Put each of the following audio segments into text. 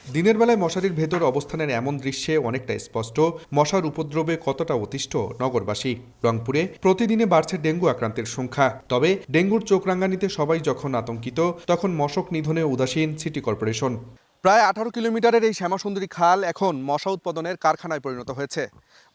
দিনের বেলায় মশারির ভেতর অবস্থানের এমন দৃশ্যে অনেকটা স্পষ্ট মশার উপদ্রবে কতটা অতিষ্ঠ নগরবাসী। রংপুরে প্রতিদিনে বাড়ছে ডেঙ্গু আক্রান্তের সংখ্যা। তবে ডেঙ্গুর চোখ রাঙানিতে সবাই যখন আতঙ্কিত, তখন মশক নিধনে উদাসীন সিটি কর্পোরেশন। প্রায় 18 কিলোমিটারের এই শ্যামাসুন্দরী খাল এখন মশা উৎপাদনের কারখানায় পরিণত হয়েছে।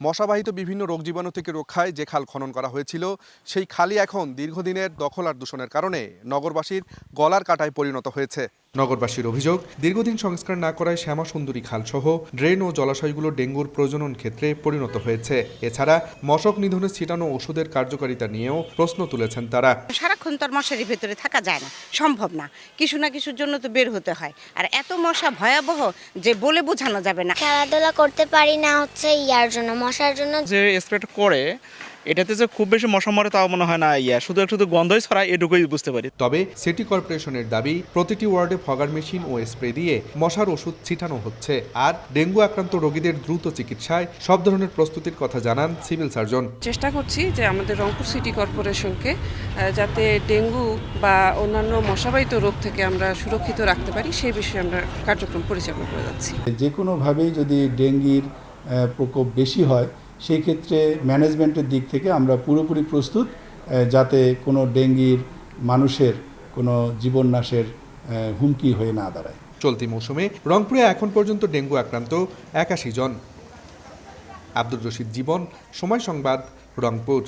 মশাবাহিত বিভিন্ন রোগ জীবাণু থেকে রক্ষায় যে খাল খনন করা হয়েছিল, সেই খালই এখন দীর্ঘদিনের দখল আর দূষণের কারণে নগরবাসীর গলার কাঁটায় পরিণত হয়েছে। নগরবাসীর অভিযোগ, দীর্ঘদিন সংস্কার না করায় শ্যামাসুন্দরী খালসহ ড্রেন ও জলাশয়গুলো ডেঙ্গুর প্রজনন ক্ষেত্রে পরিণত হয়েছে। এছাড়া মশক নিধনে ছিটানো ওষুধের কার্যকারিতা নিয়েও প্রশ্ন তুলেছেন তারা। সারাক্ষণ তো মশারির ভেতরে থাকা যায় না, সম্ভব না, কিছু না কিছুর জন্য তো বের হতে হয়। আর এত মশা ভয়াবহ যে বলে বোঝানো যাবে না। খেলাধুলা করতে পারি না হচ্ছে ইয়ার জন্য, মশার জন্য। যে স্প্রেটা করে এটাতে যে খুব বেশি মশা মরে তাও মনে হয় না, শুধু একটু গন্ধই ছড়ায়, এটুকুই বুঝতে পারি। তবে সিটি কর্পোরেশনের দাবি, প্রতিটি ওয়ার্ডে ফগার মেশিন ও স্প্রে দিয়ে মশার ওষুধ ছিটানো হচ্ছে। আর ডেঙ্গু আক্রান্ত রোগীদের দ্রুত চিকিৎসায় সব ধরনের প্রস্তুতির কথা জানান সিভিল সার্জন। চেষ্টা করছি যে আমাদের রংপুর সিটি কর্পোরেশনকে যাতে ডেঙ্গু বা অন্যান্য মশাবাহিত রোগ থেকে আমরা সুরক্ষিত রাখতে পারি, সেই বিষয়ে আমরা কার্যক্রম পরিচালনা করে যাচ্ছি। যে কোনোভাবেই যদি ডেঙ্গির প্রকোপ বেশি হয়, সেই ক্ষেত্রে ম্যানেজমেন্টের দিক থেকে আমরা পুরোপুরি প্রস্তুত, যাতে কোনো ডেঙ্গির মানুষের কোনো জীবননাশের হুমকি হয়ে না দাঁড়ায়। চলতি মৌসুমে রংপুরে এখন পর্যন্ত ডেঙ্গু আক্রান্ত 81 জন। আব্দুর রশিদ জীবন, সময় সংবাদ, রংপুর।